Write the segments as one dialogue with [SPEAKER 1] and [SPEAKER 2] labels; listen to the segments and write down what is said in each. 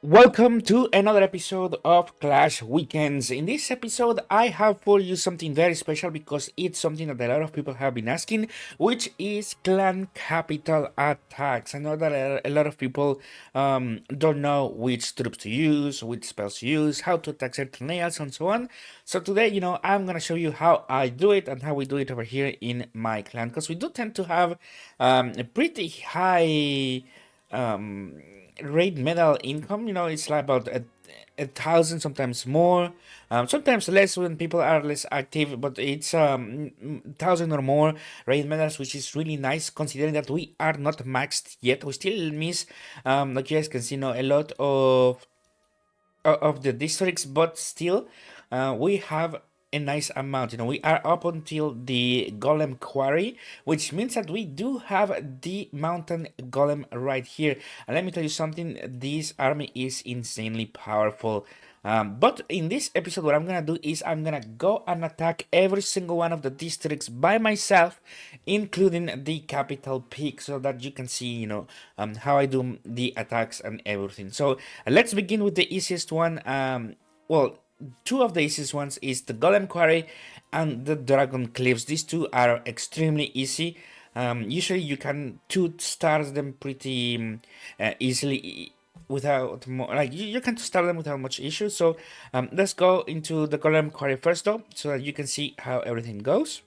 [SPEAKER 1] Welcome to another episode of Clash Weekends. In this episode, I have for you something very special because it's something that a lot of people have been asking, which is clan capital attacks. I know that a lot of people don't know which troops to use, which spells to use, how to attack certain layouts, and so on. So today, I'm gonna show you how I do it and how we do it over here in my clan, because we do tend to have a pretty high um raid medal income. It's like about a thousand, sometimes more, sometimes less when people are less active, but it's thousand or more raid medals, which is really nice considering that we are not maxed yet. We still miss, like you guys can see, a lot of the districts, but still, we have a nice amount. We are up until the golem quarry, which means that we do have the mountain golem right here. And let me tell you something, this army is insanely powerful. But in this episode, what I'm gonna do is I'm gonna go and attack every single one of the districts by myself, including the capital peak, so that you can see, how I do the attacks and everything. So let's begin with the easiest one. Well, two of the easiest ones is the golem quarry and the dragon cliffs. These two are extremely easy. Usually you can 2-star them pretty easily without like you can start them without much issue. So let's go into the golem quarry first though, so that you can see how everything goes.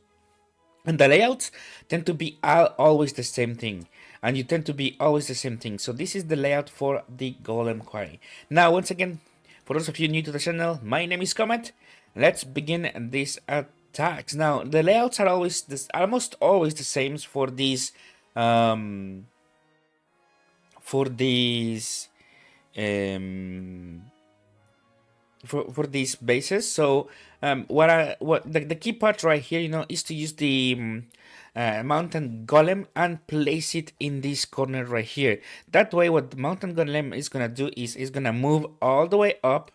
[SPEAKER 1] And the layouts tend to be always the same thing, and you tend to be always the same thing. So this is the layout for the golem quarry. Now, once again, for those of you new to the channel, my name is Comet. Let's begin these attacks. Now, the layouts are almost always the same for these for these um, for these bases. So what the key part right here, is to use the mountain golem and place it in this corner right here. That way, what the mountain golem is gonna do is gonna move all the way up,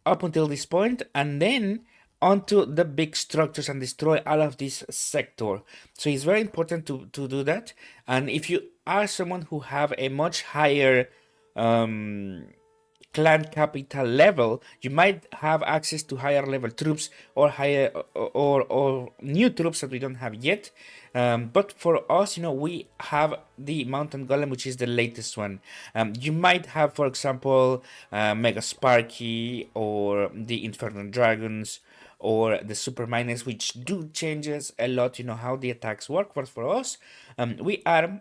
[SPEAKER 1] up until this point, and then onto the big structures and destroy all of this sector. So it's very important to do that. And if you are someone who have a much higher clan capital level, you might have access to higher level troops or higher or new troops that we don't have yet. But for us, we have the mountain golem, which is the latest one. You might have, for example, Mega Sparky or the Infernal Dragons or the Super Miners, which do changes a lot, how the attacks work. But for us, we are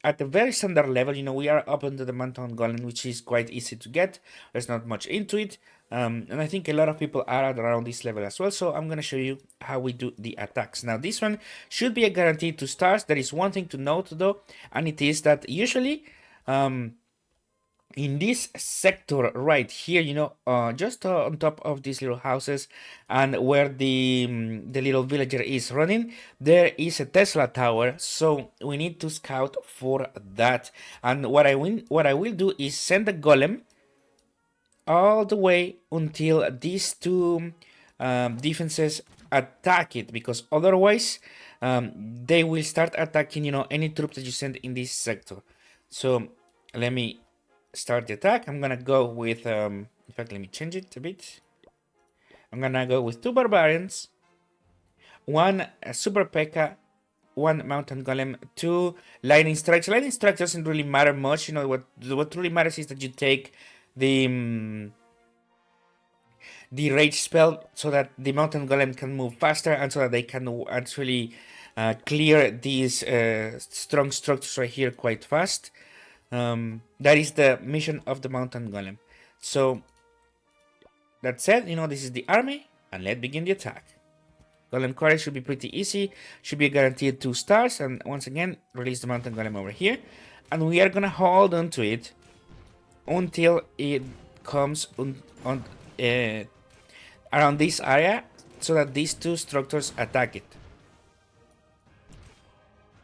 [SPEAKER 1] at a very standard level. We are up into the mountain golem, which is quite easy to get. There's not much into it. And I think a lot of people are at around this level as well. So I'm going to show you how we do the attacks. Now, this one should be a guaranteed 2 stars. There is one thing to note though, and it is that usually in this sector right here, just on top of these little houses and where the little villager is running, there is a Tesla tower. So we need to scout for that. And what I will do is send the golem all the way until these two defenses attack it, because otherwise they will start attacking any troop that you send in this sector. So let me start the attack. I'm gonna go with in fact, let me change it a bit. I'm gonna go with 2 barbarians, 1 super P.E.K.K.A., 1 mountain golem, 2 lightning strikes. Lightning strike doesn't really matter much. What really matters is that you take the rage spell, so that the mountain golem can move faster, and so that they can actually clear these strong structures right here quite fast. That is the mission of the mountain golem. So that said, this is the army, and let's begin the attack. Golem quarry should be pretty easy, should be guaranteed 2 stars, and once again release the mountain golem over here, and we are gonna hold on to it until it comes on around this area, so that these 2 structures attack it.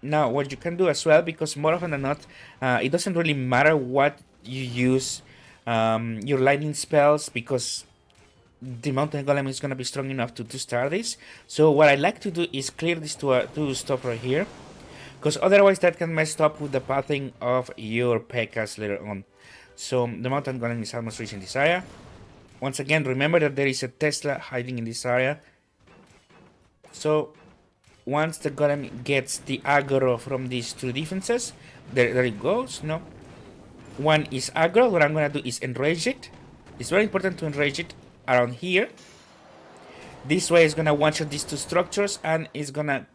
[SPEAKER 1] Now, what you can do as well, because more often than not, it doesn't really matter what you use your lightning spells, because the mountain golem is going to be strong enough to start this. So what I like to do is clear this to stop right here, because otherwise that can mess up with the pathing of your P.E.K.K.A.s later on. So the mountain golem is almost reaching this area. Once again, remember that there is a Tesla hiding in this area. So once the golem gets the aggro from these two defenses, there it goes. No, one is aggro. What I'm gonna do is enrage it. It's very important to enrage it around here. This way it's gonna one-shot these two structures and it's gonna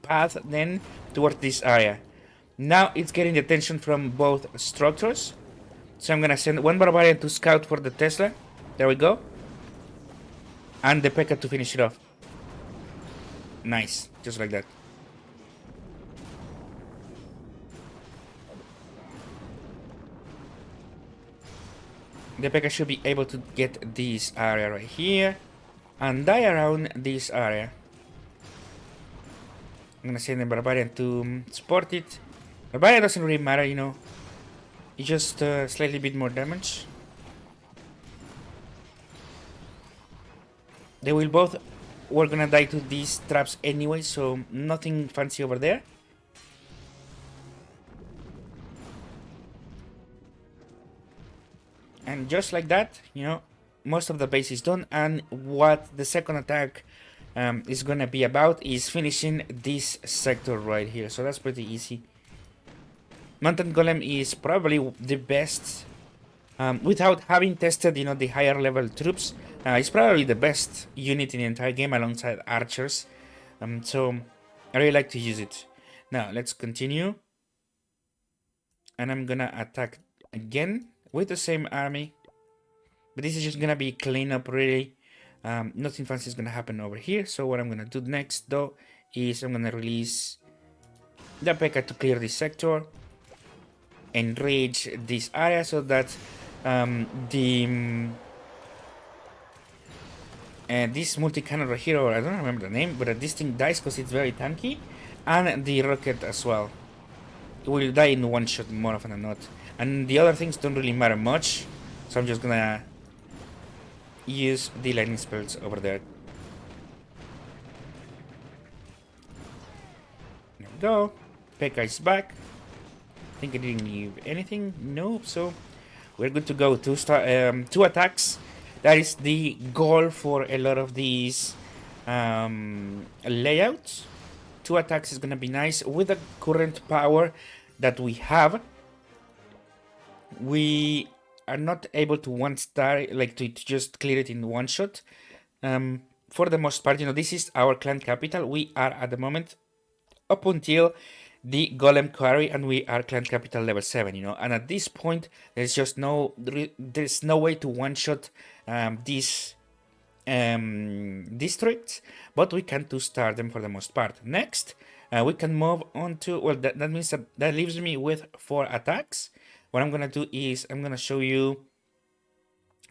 [SPEAKER 1] path then towards this area. Now it's getting the attention from both structures. So I'm gonna send one barbarian to scout for the Tesla. There we go. And the P.E.K.K.A. to finish it off. Nice, just like that. The P.E.K.K.A. should be able to get this area right here and die around this area. I'm gonna send the barbarian to support it. Barbarian doesn't really matter, you know. It's just slightly bit more damage. They will both were gonna die to these traps anyway, so nothing fancy over there. And just like that, you know, most of the base is done. And what the second attack is gonna be about is finishing this sector right here. So that's pretty easy. Mountain Golem is probably the best, without having tested, you know, the higher level troops. It's probably the best unit in the entire game alongside archers. So I really like to use it. Now let's continue. And I'm gonna attack again with the same army. But this is just gonna be clean up really. Nothing fancy is gonna happen over here. So what I'm gonna do next though is I'm gonna release the P.E.K.K.A. to clear this sector. Enrage this area so that this multi-cannon right here, or I don't remember the name, but this thing dies because it's very tanky, and the rocket as well. It will die in one shot more often than not. And the other things don't really matter much, so I'm just gonna use the lightning spells over there. There we go. P.E.K.K.A. is back. I think I didn't leave anything. Nope. So we're good to go. Two attacks. That is the goal for a lot of these layouts. 2 attacks is gonna be nice. With the current power that we have, we are not able to one star, like to just clear it in one shot. For the most part, you know, this is our clan capital. We are at the moment up until the golem quarry, and we are clan capital level 7, you know. And at this point, there's just there's no way to one shot these districts, but we can 2-star them for the most part. Next, we can move on to, well, that means that leaves me with 4 attacks. What I'm gonna do is I'm gonna show you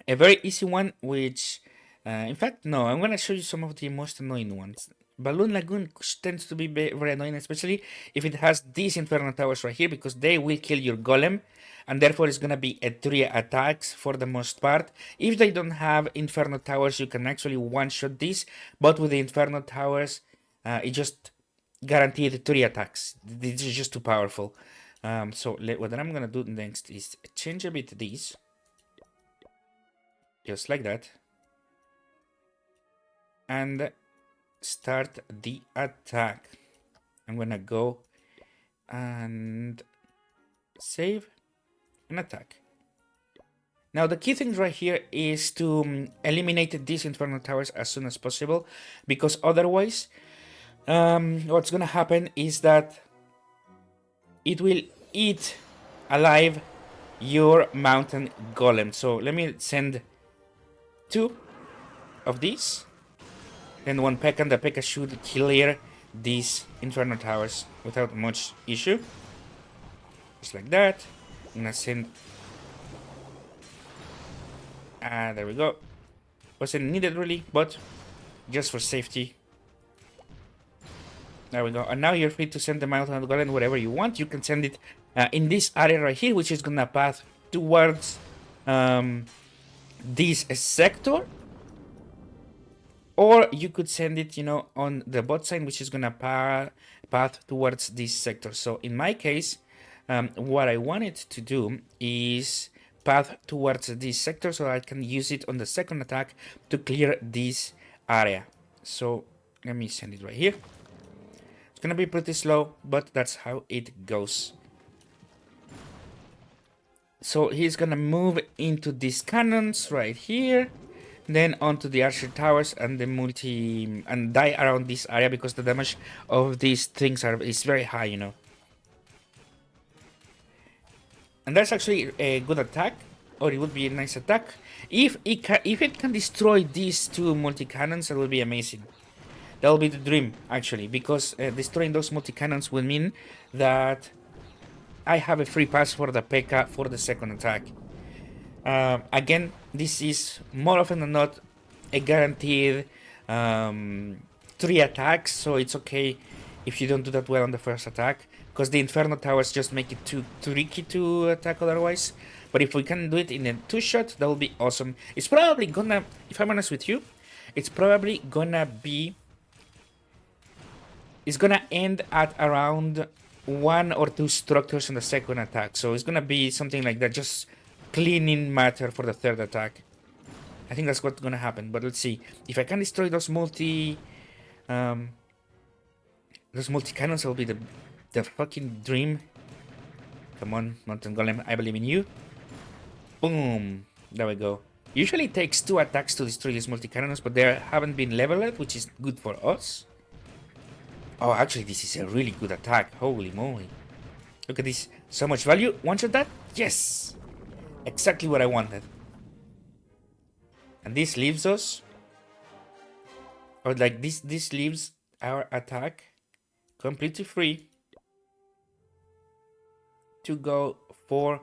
[SPEAKER 1] a very easy one, which in fact, no, I'm gonna show you some of the most annoying ones. Balloon Lagoon tends to be very annoying, especially if it has these Inferno Towers right here, because they will kill your golem, and therefore it's gonna be a 3 attacks for the most part. If they don't have Inferno Towers, you can actually one-shot these, but with the Inferno Towers, it just guaranteed 3 attacks. This is just too powerful. So what I'm gonna do next is change a bit these, just like that, and start the attack. I'm gonna go and save and attack. Now the key thing right here is to eliminate these Inferno Towers as soon as possible, because otherwise what's gonna happen is that it will eat alive your mountain golem. So let me send 2 of these. Then 1 P.E.K.K.A. and the P.E.K.K.A. should clear these Inferno Towers without much issue. Just like that. I'm gonna send... there we go. Wasn't needed really, but just for safety. There we go. And now you're free to send the mountain golem wherever you want. You can send it in this area right here, which is gonna path towards this sector. Or you could send it, you know, on the bot side, which is gonna path towards this sector. So in my case, what I wanted to do is path towards this sector so I can use it on the second attack to clear this area. So let me send it right here. It's gonna be pretty slow, but that's how it goes. So he's gonna move into these cannons right here, then onto the archer towers and the multi and die around this area because the damage of these things is very high, you know. And that's actually a good attack, or it would be a nice attack. If it can destroy these two multi cannons, that will be amazing. That will be the dream, actually, because destroying those multi cannons will mean that I have a free pass for the P.E.K.K.A. for the second attack. Again, this is more often than not a guaranteed 3 attacks, so it's okay if you don't do that well on the first attack, because the Inferno Towers just make it too tricky to attack otherwise. But if we can do it in a 2-shot, that will be awesome. It's probably gonna, if I'm honest with you, it's probably gonna be... It's gonna end at around 1 or 2 structures on the second attack. So it's gonna be something like that, just cleaning matter for the third attack. I think that's what's gonna happen, but let's see. If I can destroy those multi cannons, will be the fucking dream. Come on, Mountain Golem, I believe in you. Boom! There we go. Usually it takes 2 attacks to destroy these multi cannons, but they haven't been leveled, which is good for us. Oh, actually, this is a really good attack. Holy moly. Look at this. So much value. One-shot that? Yes! Exactly what I wanted. And this leaves us... Or like, this leaves our attack completely free to go for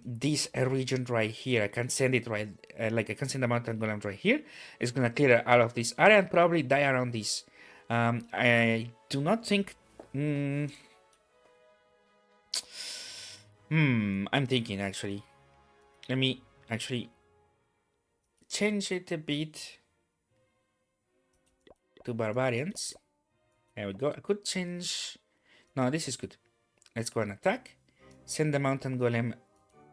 [SPEAKER 1] this region right here. I can send it right... like, I can send the Mountain Golem right here. It's gonna clear out of this area and probably die around this. I do not think... I'm thinking, actually. Let me actually change it a bit to barbarians. There we go. I could change... No, this is good. Let's go and attack. Send the Mountain Golem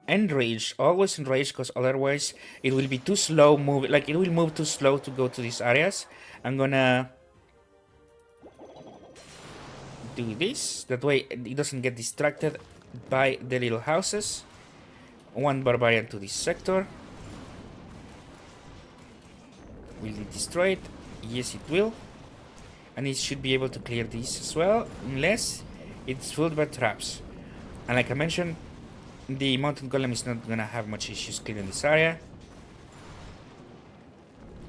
[SPEAKER 1] enraged. Always enraged, because otherwise it will be too slow move. Like, it will move too slow to go to these areas. I'm gonna... do this. That way it doesn't get distracted by the little houses. 1 barbarian to this sector. Will it destroy it? Yes, it will. And it should be able to clear this as well, unless it's filled by traps. And like I mentioned, the Mountain Golem is not gonna have much issues clearing this area.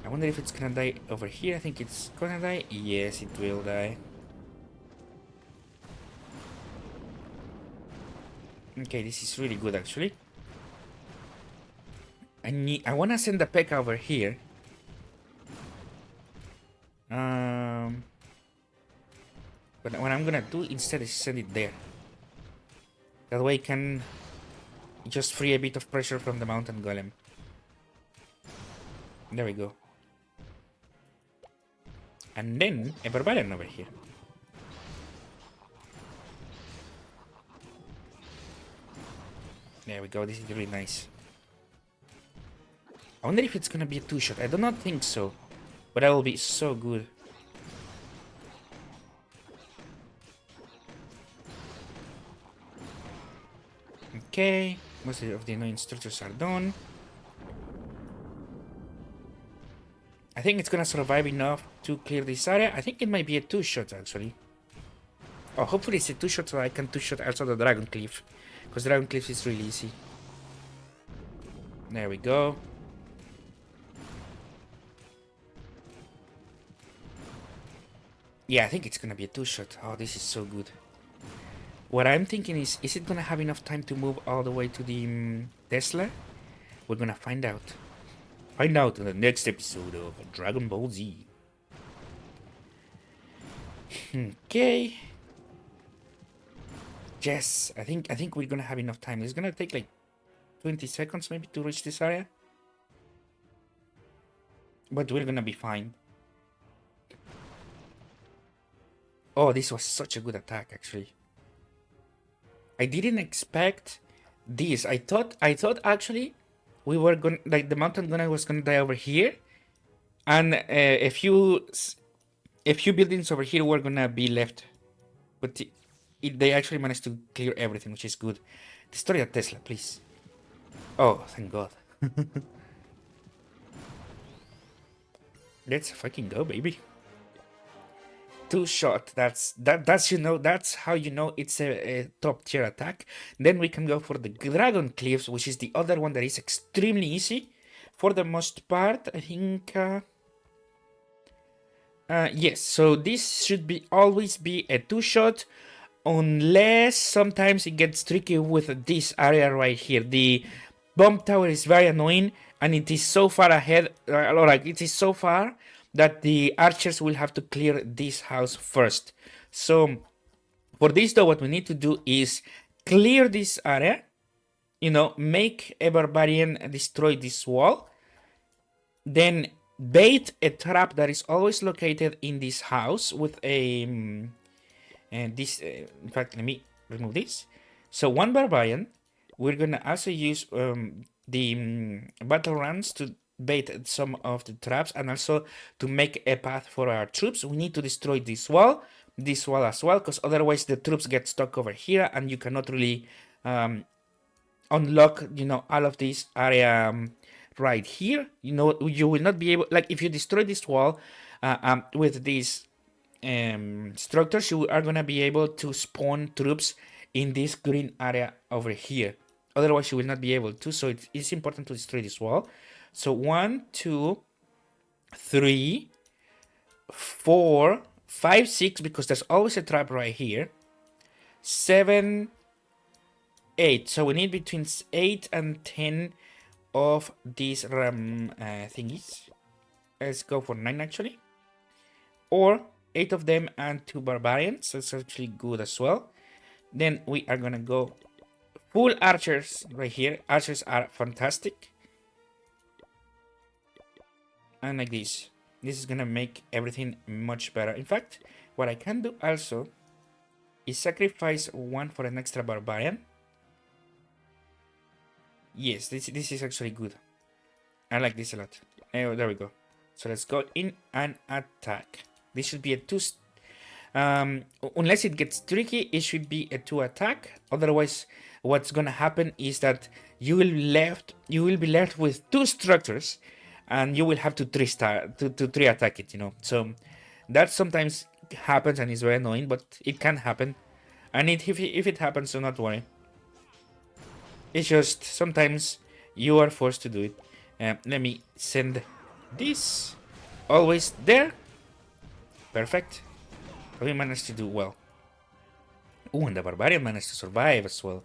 [SPEAKER 1] I wonder if it's gonna die over here. I think it's gonna die. Yes, it will die. Okay, this is really good, actually. I want to send the P.E.K.K.A. over here. But what I'm gonna do instead is send it there. That way I can just free a bit of pressure from the Mountain Golem. There we go. And then a Barbarian over here. There we go, this is really nice. I wonder if it's gonna be a 2-shot. I do not think so. But that will be so good. Okay, most of the annoying structures are done. I think it's gonna survive enough to clear this area. I think it might be a 2-shot, actually. Oh, hopefully it's a 2-shot so I can 2-shot also the Dragon Cliff. Because Dragon Cliff is really easy. There we go. Yeah, I think it's gonna be a 2-shot. Oh, this is so good. What I'm thinking is it gonna have enough time to move all the way to the Tesla? We're gonna find out. Find out in the next episode of Dragon Ball Z. Okay. Yes, I think we're gonna have enough time. It's gonna take like 20 seconds maybe to reach this area. But we're gonna be fine. Oh, this was such a good attack, actually. I didn't expect this. I thought actually we were going like the mountain gunner was gonna die over here, and a few buildings over here were gonna be left, but they actually managed to clear everything, which is good. Destroy a Tesla, please. Oh, thank God. Let's fucking go, baby. Two shot. That's that's how you know it's a top tier attack. Then we can go for the Dragon Cliffs, which is the other one that is extremely easy. For the most part, I think. Yes, so this should be always be a two shot, unless sometimes it gets tricky with this area right here. The bomb tower is very annoying, and it is so far ahead, like it is so far that the archers will have to clear this house first. So for this though, what we need to do is clear this area, make a barbarian destroy this wall, then bait a trap that is always located in this house with a this in fact, let me remove this. So one barbarian, we're gonna also use the battle runs to bait some of the traps, and also to make a path for our troops. We need to destroy this wall as well, because otherwise the troops get stuck over here and you cannot really unlock all of this area right here. You will not be able, like, if you destroy this wall with these structures, you are gonna be able to spawn troops in this green area over here. Otherwise you will not be able to, so it's important to destroy this wall. So 1, 2, 3, 4, 5, 6, because there's always a trap right here. 7, 8. So we need between 8 and 10 of these thingies. Let's go for 9 actually. Or 8 of them and 2 barbarians. That's actually good as well. Then we are gonna go full archers right here. Archers are fantastic. And like this. This is gonna make everything much better. In fact, what I can do also is sacrifice 1 for an extra barbarian. Yes, this is actually good. I like this a lot. Oh, there we go. So let's go in and attack. This should be a 2. Unless it gets tricky, it should be a 2 attack. Otherwise, what's gonna happen is that you will be left with 2 structures, and you will have to 3 attack it. So that sometimes happens and is very annoying, but it can happen. And if it happens, do not worry. It's just sometimes you are forced to do it. Let me send this always there. Perfect. We managed to do well. Oh, and the barbarian managed to survive as well.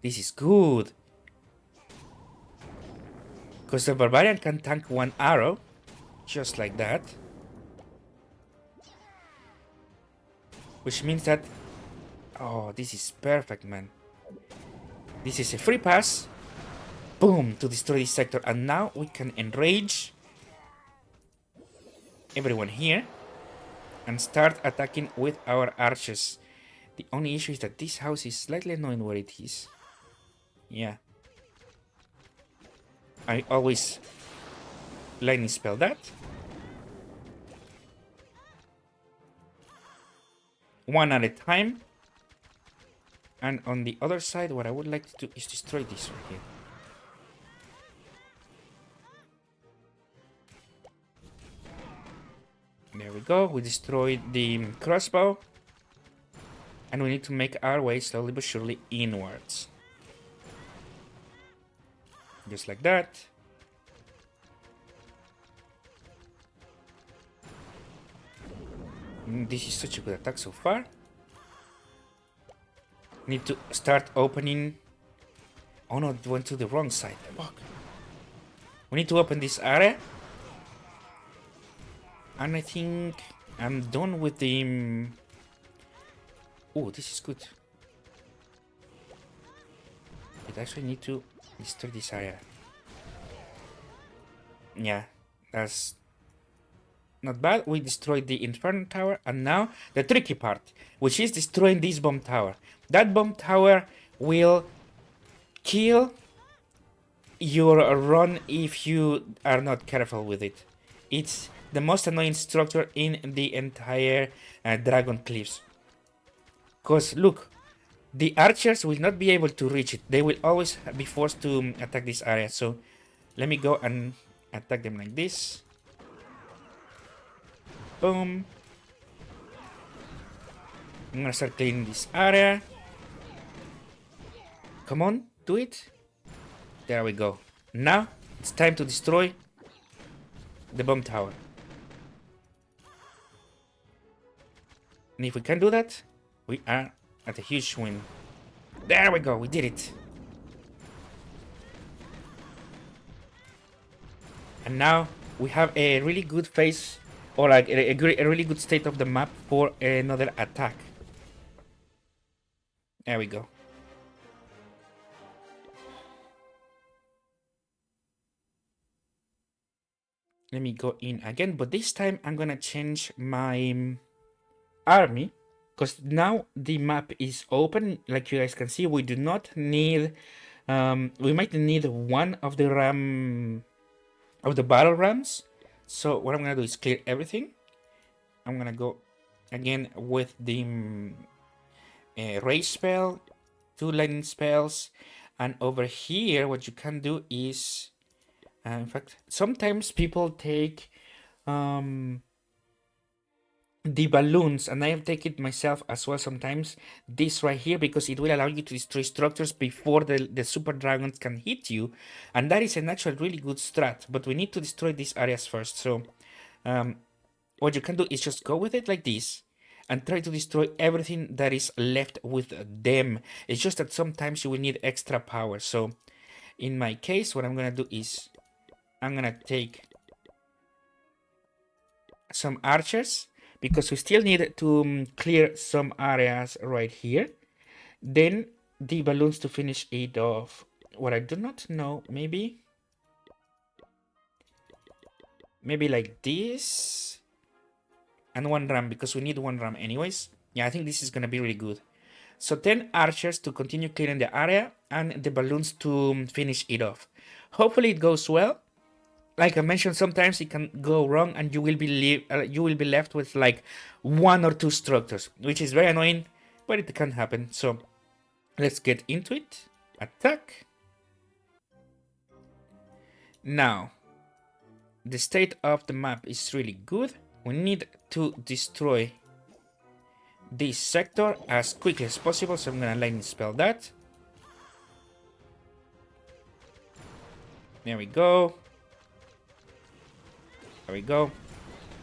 [SPEAKER 1] This is good. Because the barbarian can tank 1 arrow. Just like that. Which means that... Oh, this is perfect, man. This is a free pass. Boom, to destroy this sector. And now we can enrage everyone here and start attacking with our archers. The only issue is that this house is slightly annoying where it is. Yeah. I always lightning spell that. 1 at a time. And on the other side, what I would like to do is destroy this right here. There we go. We destroyed the crossbow. And we need to make our way slowly but surely inwards. Just like that. This is such a good attack so far. Need to start opening. Oh no, it went to the wrong side. Fuck. We need to open this area. And I think I'm done with the... Oh, this is good. I actually need to destroy this area. Yeah, that's not bad. We destroyed the Inferno Tower, and now the tricky part, which is destroying this bomb tower. That bomb tower will kill your run if you are not careful with it. It's the most annoying structure in the entire Dragon Cliffs. Because look, the archers will not be able to reach it. They will always be forced to attack this area. So let me go and attack them like this. Boom. I'm gonna start cleaning this area. Come on, do it. There we go. Now it's time to destroy the bomb tower. And if we can do that, we are at a huge win. There we go, we did it. And now we have a really good phase, or like a really good state of the map for another attack. There we go. Let me go in again, but this time I'm gonna change my army, because now the map is open. Like you guys can see, we do not need we might need one of the battle rams. So what I'm gonna do is clear everything. I'm gonna go again with the rage spell, 2 lightning spells, and over here what you can do is in fact, sometimes people take the balloons, and I have taken it myself as well sometimes, this right here, because it will allow you to destroy structures before the super dragons can hit you, and that is an actual really good strat, but we need to destroy these areas first. So what you can do is just go with it like this and try to destroy everything that is left with them. It's just that sometimes you will need extra power. So in my case, what I'm gonna do is I'm gonna take some archers, because we still need to clear some areas right here. Then the balloons to finish it off. What I do not know, maybe like this, and 1 ram, because we need 1 ram anyways. Yeah, I think this is gonna be really good. So 10 archers to continue clearing the area, and the balloons to finish it off. Hopefully it goes well. Like I mentioned, sometimes it can go wrong, and you will be left with like 1 or 2 structures, which is very annoying, but it can happen. So let's get into it. Attack. Now the state of the map is really good. We need to destroy this sector as quickly as possible, so I'm gonna lightning spell that. There we go. There we go.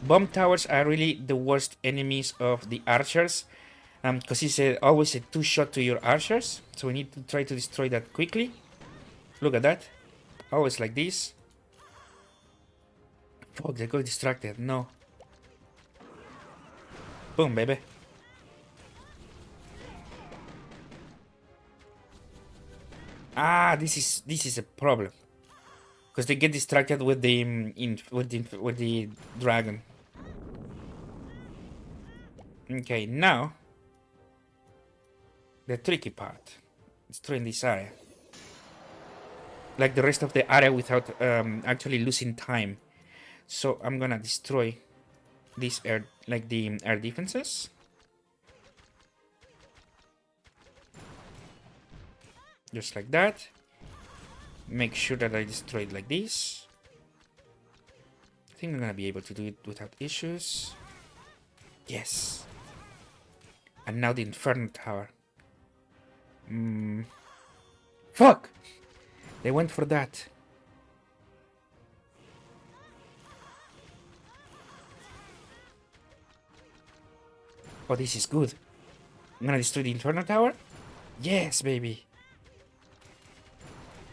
[SPEAKER 1] Bomb towers are really the worst enemies of the archers, because it's always a 2-shot to your archers. So we need to try to destroy that quickly. Look at that. Always like this. Fuck, they got distracted. No. Boom, baby. Ah, this is a problem, because they get distracted with the dragon. Okay, now the tricky part, destroying this area, like the rest of the area, without actually losing time. So I'm gonna destroy this air, like the air defenses. Just like that. Make sure that I destroy it like this. I think I'm gonna be able to do it without issues. Yes. And now the Inferno Tower. Fuck! They went for that. Oh, this is good. I'm gonna destroy the Inferno Tower. Yes, baby.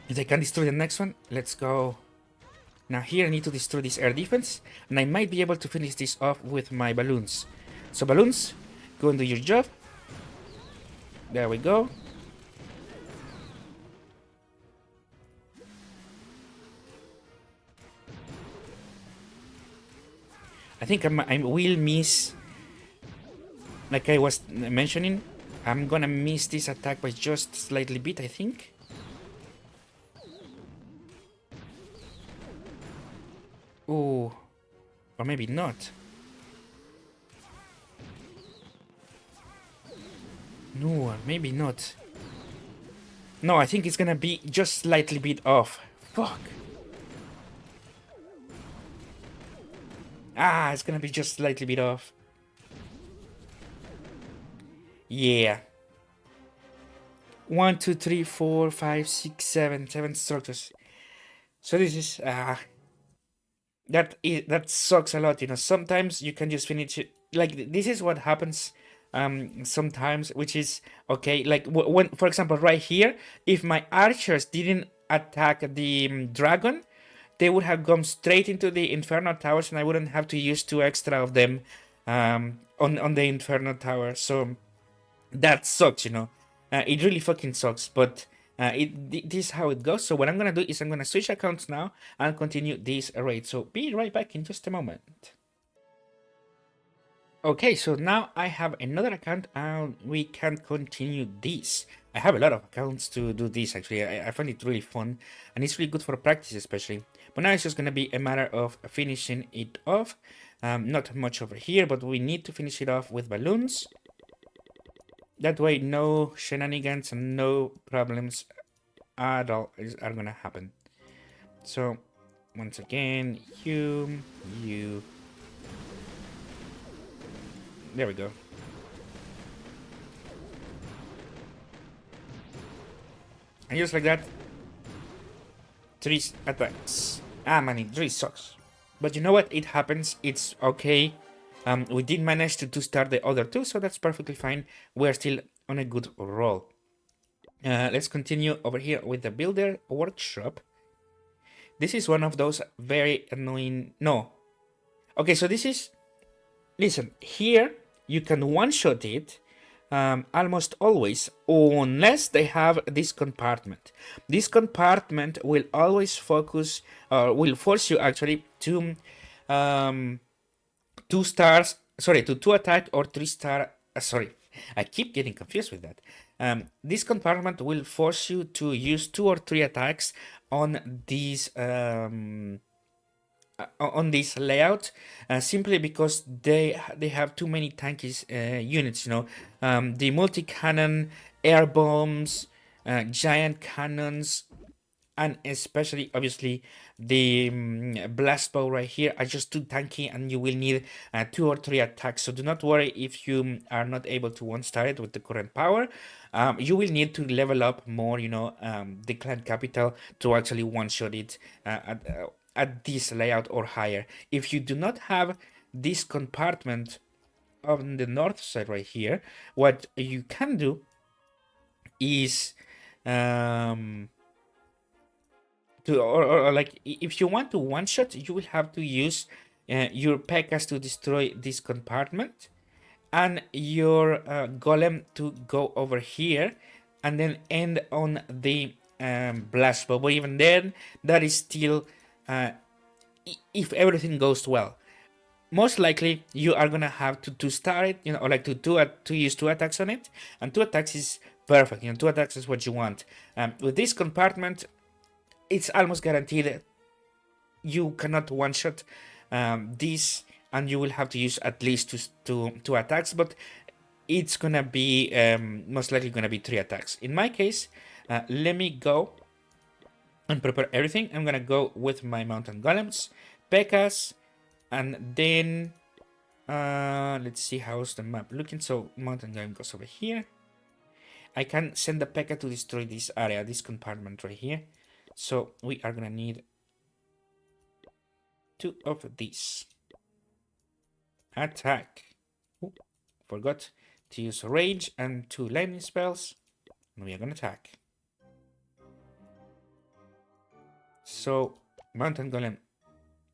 [SPEAKER 1] If I can destroy the next one, let's go. Now here I need to destroy this air defense, and I might be able to finish this off with my balloons. So balloons, go and do your job. There we go. I think I will miss, like I was mentioning, I'm gonna miss this attack by just slightly bit, I think. Oh, or maybe not. No, maybe not. No, I think it's gonna be just slightly bit off. Fuck. Ah, it's gonna be just slightly bit off. Yeah. 1, 2, 3, 4, 5, 6, 7, 7 structures. So this is that sucks a lot. Sometimes you can just finish it. Like this is what happens sometimes, which is okay. Like when, for example, right here, if my archers didn't attack the dragon, they would have gone straight into the Inferno Towers, and I wouldn't have to use 2 extra of them on the Inferno Tower. So that sucks. It really fucking sucks, but this is how it goes. So what I'm gonna do is I'm gonna switch accounts now and continue this raid. So be right back in just a moment. Okay, so now I have another account and we can continue this. I have a lot of accounts to do this actually. I find it really fun and it's really good for practice especially. But now it's just gonna be a matter of finishing it off. Not much over here, but we need to finish it off with balloons. That way no shenanigans and no problems at all are gonna happen. So once again, you. There we go. And just like that, 3 attacks. Ah man, it really sucks. But you know what? It happens. It's okay. We did manage to start the other 2, so that's perfectly fine. We're still on a good roll. Let's continue over here with the builder workshop. This is one of those very annoying... No. Okay, so this is... Listen, here you can one-shot it almost always, unless they have this compartment. This compartment will always focus, or will force you actually to 2 stars, sorry, to 2 attack or 3 star, sorry, I keep getting confused with that. This compartment will force you to use 2 or 3 attacks on these on this layout, simply because they have too many tanky units. The multi-cannon, air bombs, giant cannons, and especially obviously the blast bow right here are just too tanky, and you will need 2 or 3 attacks. So do not worry if you are not able to one-star it with the current power. You will need to level up more, the clan capital to actually one-shot it at this layout or higher. If you do not have this compartment on the north side right here, what you can do is like if you want to one shot, you will have to use your P.E.K.K.A.s to destroy this compartment and your golem to go over here and then end on the blast bow. But even then, that is still if everything goes well. Most likely you are gonna have to start it, or like to use 2 attacks on it, and 2 attacks is perfect. 2 attacks is what you want. With this compartment, it's almost guaranteed you cannot one shot this, and you will have to use at least 2 attacks, but it's gonna be most likely gonna be 3 attacks. In my case, let me go and prepare everything. I'm gonna go with my mountain golems, P.E.K.K.A.s, and then let's see how's the map looking. So mountain golem goes over here. I can send the P.E.K.K.A. to destroy this area, this compartment right here. So we are gonna need 2 of these. Attack. Ooh, forgot to use rage and 2 lightning spells. And we are gonna attack. So mountain golem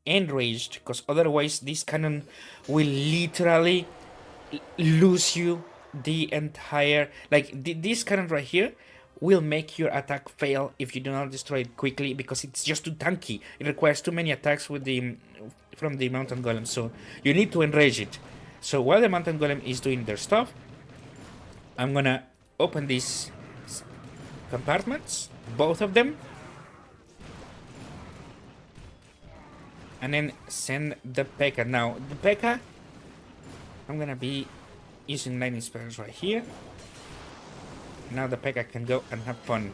[SPEAKER 1] enraged, because otherwise this cannon will literally lose you the entire, like this cannon right here will make your attack fail if you do not destroy it quickly, because it's just too tanky. It requires too many attacks with from the mountain golem, so you need to enrage it. So while the mountain golem is doing their stuff, I'm gonna open these compartments, both of them. and then send the P.E.K.K.A. Now, the P.E.K.K.A, I'm gonna be using lightning spells right here. Now the P.E.K.K.A can go and have fun.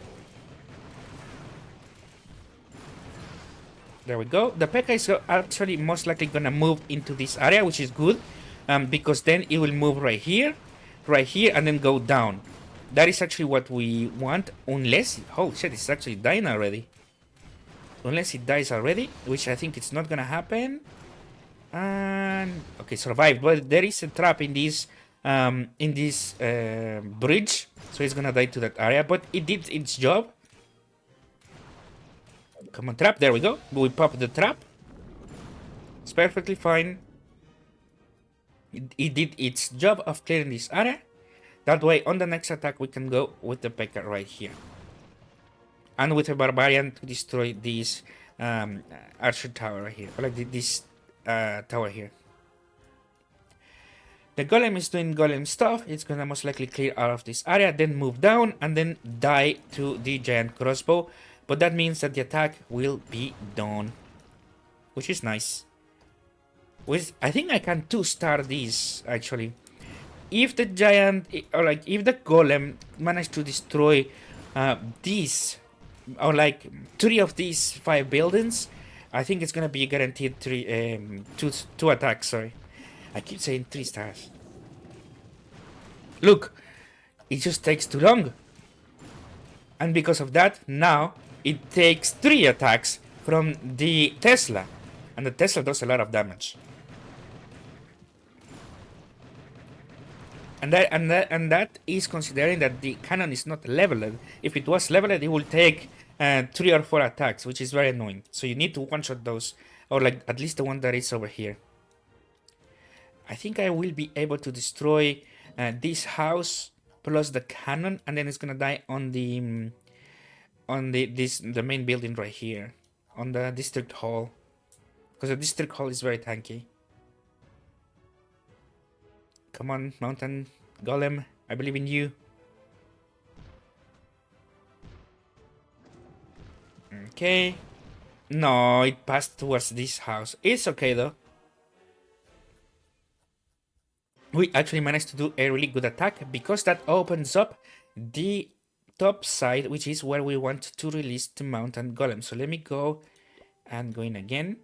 [SPEAKER 1] There we go. The P.E.K.K.A is actually most likely gonna move into this area, which is good, because then it will move right here, and then go down. That is actually what we want, unless... Oh shit, it's actually dying already. Unless it dies already, which I think it's not gonna happen. And okay, survived. But there is a trap in this bridge, so it's gonna die to that area. But it did its job. Come on, trap. There we go. We pop the trap. It's perfectly fine. It did its job of clearing this area. That way, on the next attack, we can go with the P.E.K.K.A right here. And with a Barbarian to destroy this Archer Tower right here. Or like this tower here. The Golem is doing Golem stuff. It's gonna most likely clear out of this area, then move down, and then die to the Giant Crossbow. But that means that the attack will be done. Which is nice. I think I can 2-star this, actually. If the Giant, or like, if the Golem managed to destroy these, or like 3 of these 5 buildings, I think it's gonna be guaranteed 2 attacks, sorry. I keep saying 3 stars. Look, it just takes too long. And because of that, now it takes 3 attacks from the Tesla. And the Tesla does a lot of damage. And that is considering that the cannon is not leveled. If it was leveled, it will take 3 or 4 attacks, which is very annoying. So you need to one-shot those, or like at least the one that is over here. I think I will be able to destroy this house plus the cannon, and then it's gonna die on the main building right here, on the district hall, because the district hall is very tanky. Come on, Mountain Golem, I believe in you. Okay. No, it passed towards this house. It's okay though. We actually managed to do a really good attack because that opens up the top side, which is where we want to release the Mountain Golem. So let me go and go in again.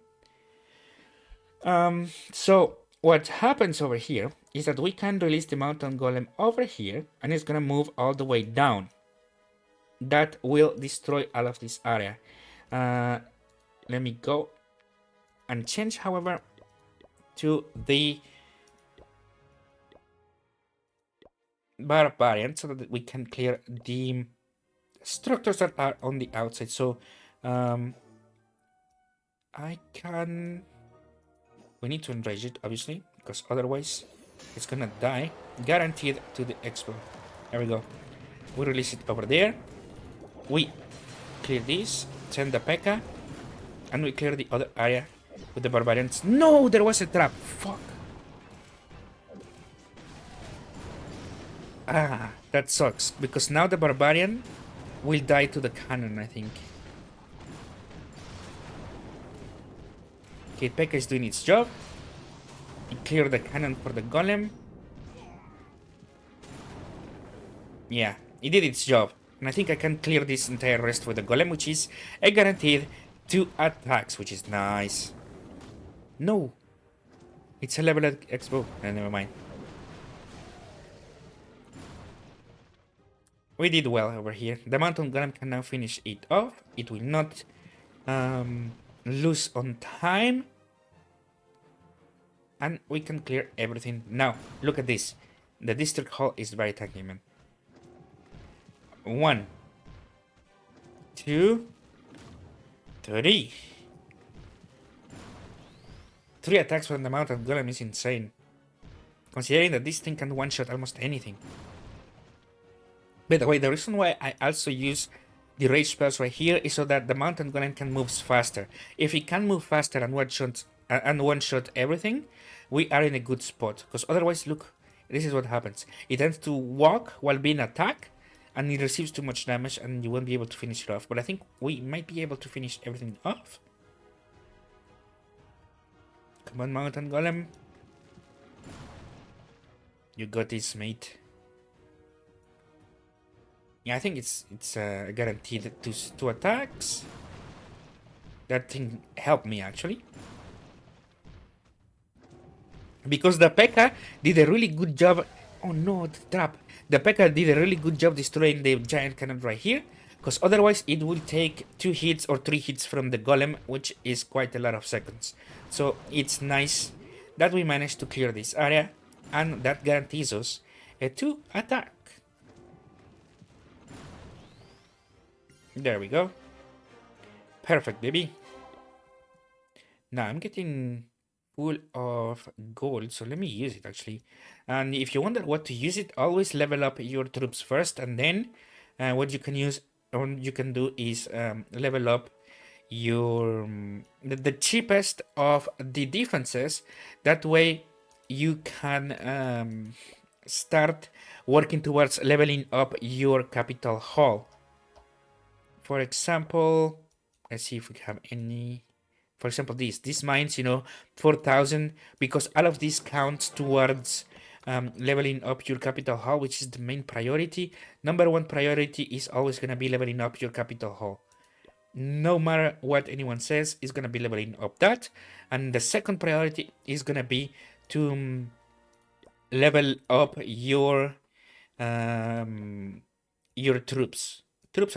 [SPEAKER 1] So what happens over here is that we can release the Mountain Golem over here, and it's gonna move all the way down. That will destroy all of this area. Let me go and change, however, to the Barbarian so that we can clear the structures that are on the outside. So I can... We need to enrage it, obviously, because otherwise it's gonna die. Guaranteed to the expo. There we go. We release it over there. We clear this, send the P.E.K.K.A, and we clear the other area with the Barbarians. No, there was a trap. Fuck. Ah, that sucks, because now the Barbarian will die to the cannon, I think. Okay, P.E.K.K.A is doing its job. It cleared the cannon for the Golem. Yeah, it did its job. And I think I can clear this entire rest with the Golem, which is a guaranteed 2 attacks, which is nice. No. It's a leveled expo. Never mind. We did well over here. The Mountain Golem can now finish it off. It will not lose on time. And we can clear everything. Now, look at this. The district hall is very tanky, man. 1, 2, 3. 3 attacks from the Mountain Golem is insane. Considering that this thing can one-shot almost anything. By the way, the reason why I also use the rage spells right here is so that the Mountain Golem can move faster. If it can move faster and one-shot everything, we are in a good spot. Because otherwise, look, this is what happens. It tends to walk while being attacked, and it receives too much damage, and you won't be able to finish it off. But I think we might be able to finish everything off. Come on, mountain golem. You got this, mate. Yeah, I think it's guaranteed two attacks. That thing helped me actually. Because the P.E.K.K.A. did a really good job. Oh no, the trap. The P.E.K.K.A. did a really good job destroying the giant cannon right here. Because otherwise it will take 2 hits or 3 hits from the golem, which is quite a lot of seconds. So it's nice that we managed to clear this area. And that guarantees us a 2 attack. There we go. Perfect, baby. Now I'm getting full of gold, so let me use it actually. And if you wonder what to use it, always level up your troops first, and then what you can use or you can do is level up your the cheapest of the defenses. That way you can start working towards leveling up your capital hall. For example, let's see if we have any. For example, this mines, 4,000, because all of this counts towards leveling up your capital hall, which is the main priority. Number 1 priority is always going to be leveling up your capital hall. No matter what anyone says, it's going to be leveling up that. And the second priority is going to be to level up your troops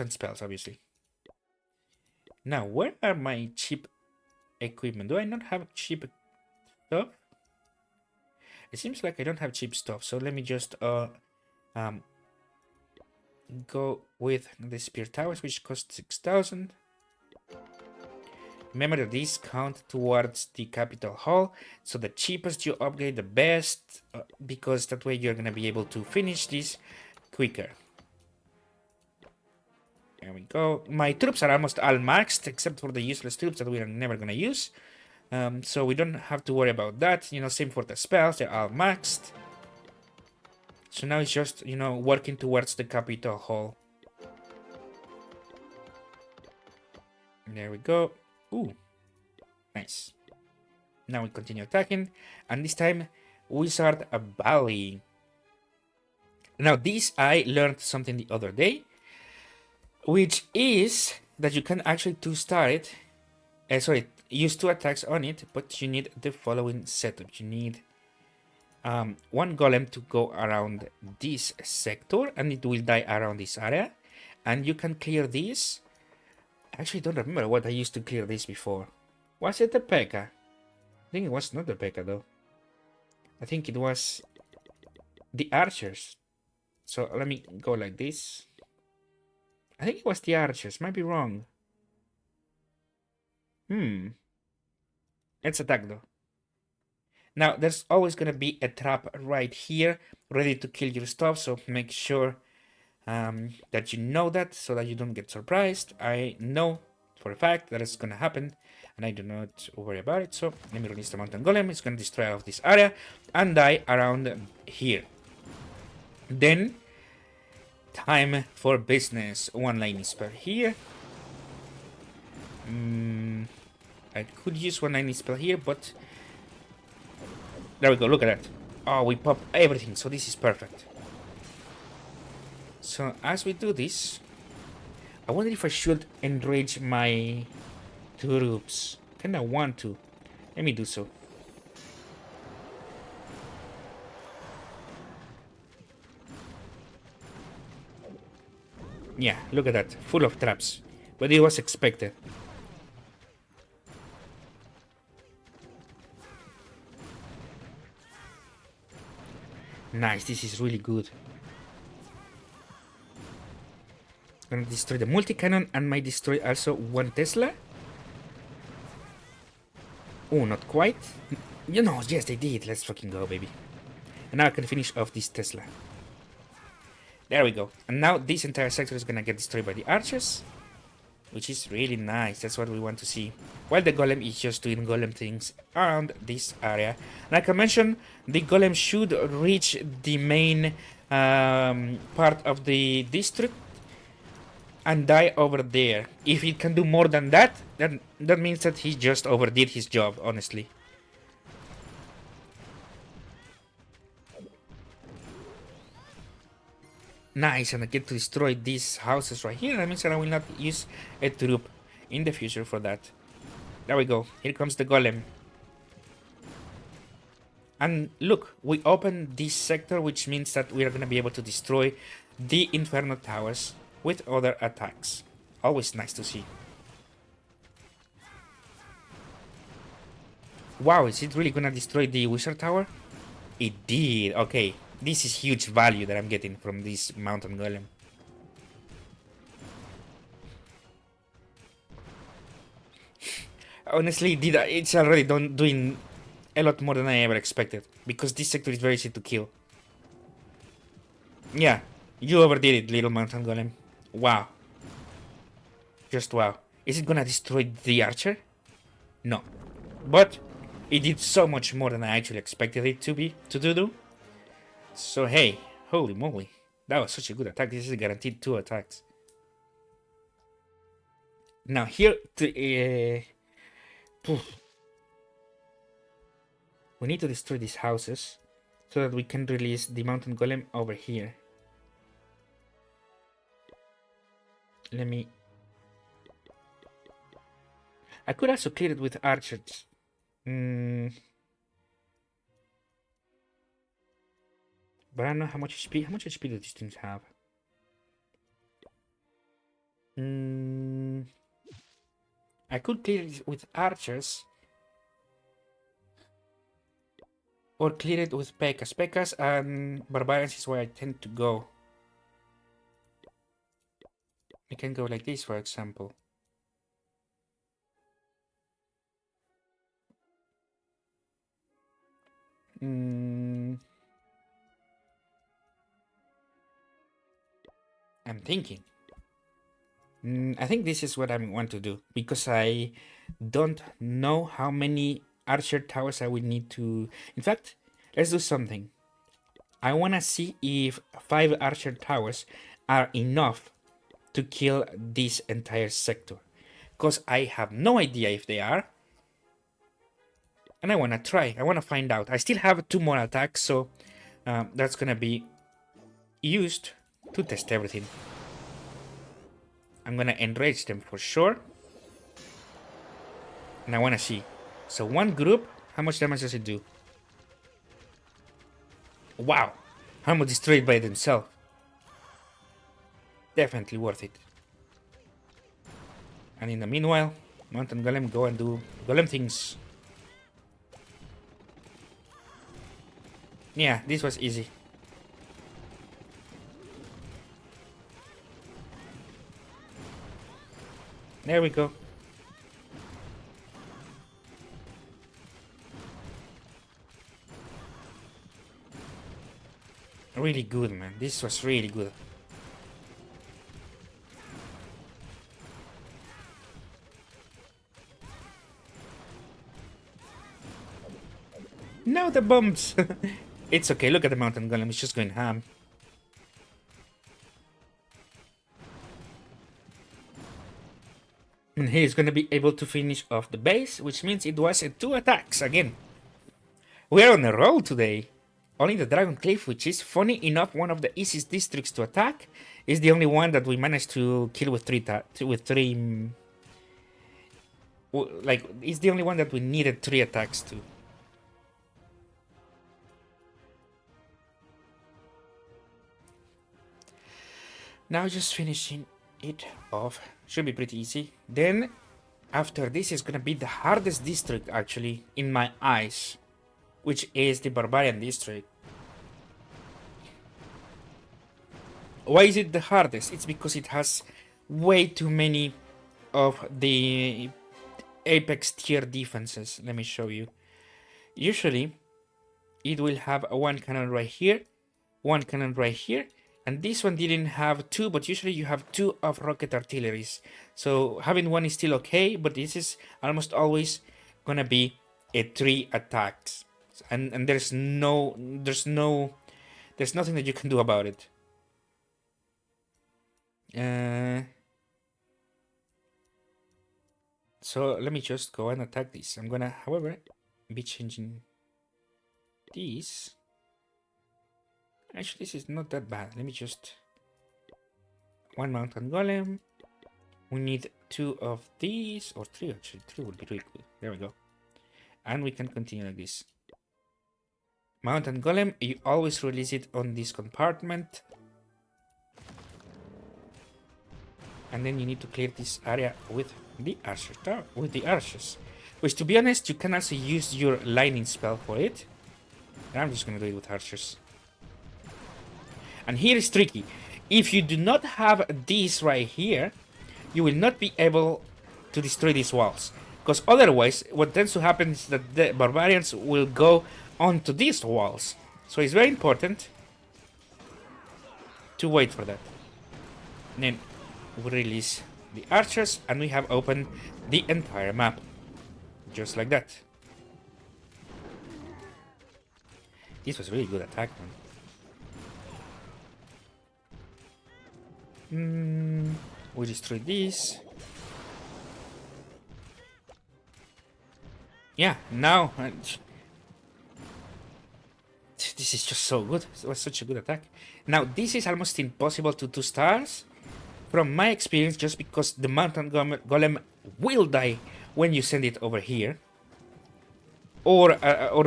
[SPEAKER 1] and spells, obviously. Now, where are my cheap equipment? Do I not have cheap stuff? It seems like I don't have cheap stuff, so let me just go with the spear towers, which cost 6,000. Remember that these count towards the capital hall, so the cheapest you upgrade, the best, because that way you're gonna be able to finish this quicker. There we go. My troops are almost all maxed, except for the useless troops that we are never gonna use. So we don't have to worry about that. Same for the spells, they're all maxed. So now it's just, working towards the capital hall. There we go. Ooh, nice. Now we continue attacking, and this time Wizard Valley. Now this I learned something the other day, which is that you can actually two-star it. Use 2 attacks on it, but you need the following setup. You need 1 golem to go around this sector, and it will die around this area. And you can clear this. I actually don't remember what I used to clear this before. Was it the P.E.K.K.A.? I think it was not the P.E.K.K.A. though. I think it was the archers. So let me go like this. I think it was the archers. Might be wrong. Let's attack though. Now there's always gonna be a trap right here, ready to kill your stuff. So make sure that you know that, so that you don't get surprised. I know for a fact that it's gonna happen, and I do not worry about it. So let me release the mountain golem. It's gonna destroy all of this area and die around here. Then time for business. 1 lightning spell here. I could use 1 lightning spell here, but there we go. Look at that. Oh, we pop everything, so this is perfect. So as we do this, I wonder if I should enrage my troops. Kinda want to. Let me do so. Yeah, look at that. Full of traps. But it was expected. Nice, this is really good. Gonna destroy the multi-cannon and might destroy also 1 Tesla. Oh, not quite. Yes, they did. Let's fucking go, baby. And now I can finish off this Tesla. There we go. And now this entire sector is gonna get destroyed by the archers, which is really nice. That's what we want to see. While the golem is just doing golem things around this area. Like I mentioned, the golem should reach the main part of the district and die over there. If it can do more than that, then that means that he just overdid his job, honestly. Nice, and I get to destroy these houses right here. That means that I will not use a troop in the future for that. There we go. Here comes the golem. And look, we open this sector, which means that we are going to be able to destroy the Inferno Towers with other attacks. Always nice to see. Wow, is it really going to destroy the Wizard Tower? It did. Okay, this is huge value that I'm getting from this Mountain Golem. Honestly, it's already doing a lot more than I ever expected, because this sector is very easy to kill. Yeah, you overdid it, little Mountain Golem. Wow. Just wow. Is it gonna destroy the archer? No. But it did so much more than I actually expected it to do. So hey, holy moly. That was such a good attack. This is guaranteed 2 attacks. Now here we need to destroy these houses so that we can release the Mountain Golem over here. Let me... I could also clear it with archers. But I don't know how much HP. How much HP do these things have? I could clear it with archers. Or clear it with P.E.K.K.A.s. P.E.K.K.A.s and Barbarians is where I tend to go. I can go like this, for example. I'm thinking. I think this is what I want to do, because I don't know how many archer towers I would need to... In fact, let's do something. I want to see if 5 archer towers are enough to kill this entire sector, because I have no idea if they are, and I want to try. I want to find out. I still have 2 more attacks, so that's gonna be used to test everything. I'm gonna enrage them for sure, and I want to see. So 1 group, how much damage does it do? Wow, almost destroyed by themselves. Definitely worth it. And in the meanwhile, Mountain Golem, go and do Golem things. Yeah, this was easy. There we go. Really good, man. This was really good. No, the bombs! It's okay, look at the Mountain Golem, it's just going ham. And he's gonna be able to finish off the base, which means it was 2 attacks again. We're on a roll today. Only the Dragon Cliff, which is funny enough one of the easiest districts to attack, is the only one that we managed to kill with 3 like, it's the only one that we needed 3 attacks to. Now just finishing it off. Should be pretty easy. Then, after this is gonna be the hardest district, actually, in my eyes, which is the Barbarian district. Why is it the hardest? It's because it has way too many of the Apex tier defenses. Let me show you. Usually, it will have 1 cannon right here, 1 cannon right here, and this one didn't have 2, but usually you have 2 of rocket artilleries. So having 1 is still okay, but this is almost always gonna be a 3 attacks, and there's nothing that you can do about it. So let me just go and attack this. I'm gonna, however, be changing these. Actually, this is not that bad. Let me just One mountain golem. We need 2 of these, or 3 actually. 3 would be really good. There we go. And we can continue like this. Mountain golem, you always release it on this compartment. And then you need to clear this area with the archers. Which, to be honest, you can also use your lightning spell for it. And I'm just gonna do it with archers. And here is tricky. If you do not have this right here, you will not be able to destroy these walls. Because otherwise, what tends to happen is that the barbarians will go onto these walls. So it's very important to wait for that. And then we release the archers, and we have opened the entire map. Just like that. This was a really good attack, man. We destroy this. Yeah, now... this is just so good. It was such a good attack. Now, this is almost impossible to 2 stars. From my experience, just because the mountain golem will die when you send it over here. Or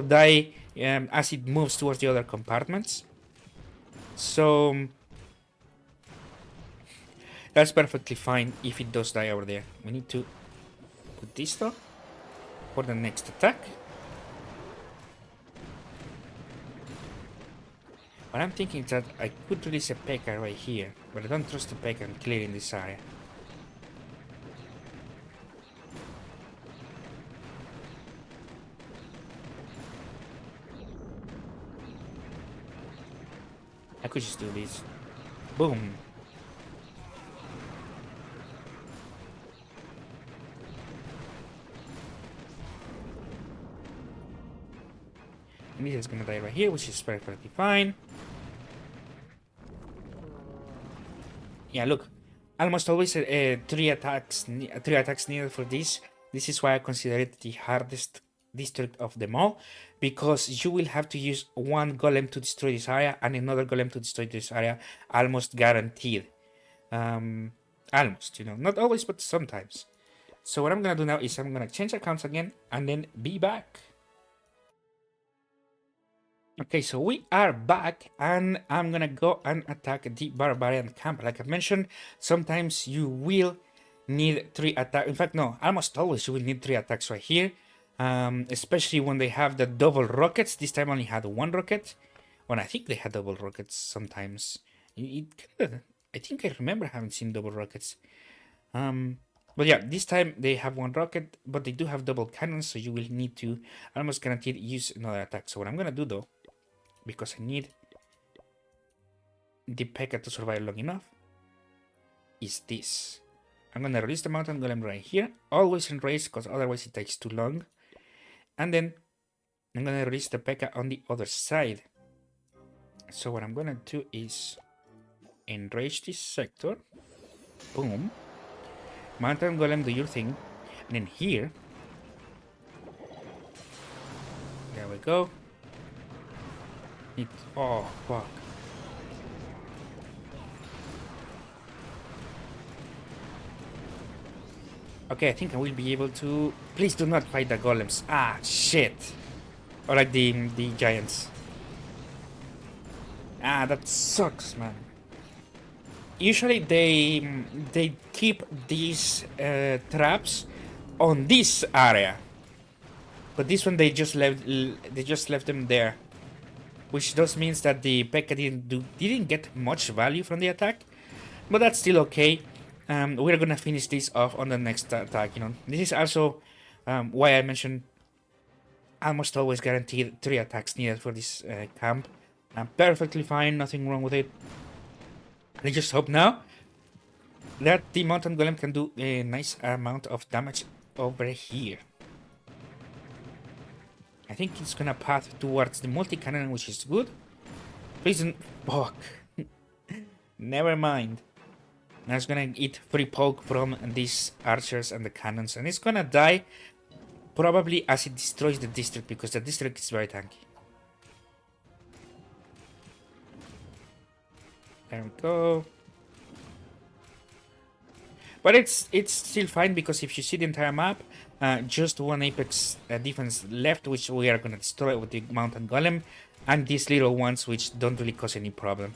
[SPEAKER 1] die as it moves towards the other compartments. So... that's perfectly fine if it does die over there. We need to put this though for the next attack. What I'm thinking is that I could release a P.E.K.K.A. right here, but I don't trust the P.E.K.K.A. in clearing this area. I could just do this. Boom. And this is gonna die right here, which is perfectly fine. Yeah, look, almost always 3 attacks needed for this. This is why I consider it the hardest district of them all, because you will have to use 1 golem to destroy this area and another golem to destroy this area, almost guaranteed. Almost, you know, not always, but sometimes. So what I'm gonna do now is I'm gonna change accounts again and then be back. Okay, so we are back, and I'm gonna go and attack the barbarian camp. Like I mentioned, sometimes you will need 3 attacks. In fact, no, almost always you will need 3 attacks right here. Especially when they have the double rockets. This time only had 1 rocket. Well, I think they had double rockets sometimes. I think I remember having seen double rockets. But yeah, this time they have 1 rocket, but they do have double cannons, so you will need to almost guaranteed use another attack. So what I'm gonna do though, because I need the P.E.K.K.A. to survive long enough, is this. I'm gonna release the mountain golem right here, always in race, because otherwise it takes too long. And then I'm gonna release the P.E.K.K.A. on the other side. So what I'm gonna do is enrage this sector. Boom. Mountain golem, do your thing. And then here, there we go. Oh, fuck. Okay, I think I will be able to... Please do not fight the golems. Ah, shit. Or like the giants. Ah, that sucks, man. Usually they keep these traps on this area. But this one they just left them there. Which does means that the P.E.K.K.A. didn't get much value from the attack, but that's still okay. We're gonna finish this off on the next attack. You know, this is also why I mentioned almost always guaranteed 3 attacks needed for this camp. Perfectly fine, nothing wrong with it. I just hope now that the mountain golem can do a nice amount of damage over here. I think it's gonna path towards the multi-cannon, which is good. Please don't... Fuck. Never mind. Now it's gonna eat 3 poke from these archers and the cannons, and it's gonna die probably as it destroys the district, because the district is very tanky. There we go. But it's still fine because if you see the entire map, just one apex defense left, which we are gonna destroy with the mountain golem, and these little ones which don't really cause any problem.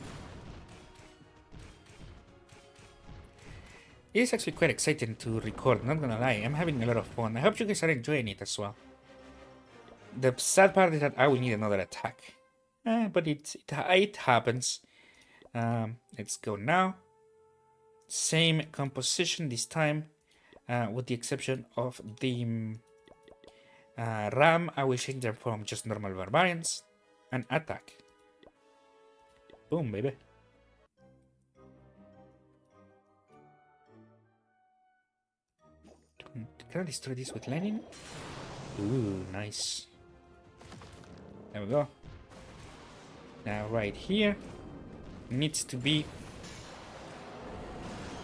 [SPEAKER 1] It is actually quite exciting to record, not gonna lie. I'm having a lot of fun. I hope you guys are enjoying it as well. The sad part is that I will need another attack. But it happens. Let's go now. Same composition this time, with the exception of the ram. I will change them from just normal barbarians and attack. Boom, baby. Can I destroy this with lightning? Ooh, nice. There we go. Now right here needs to be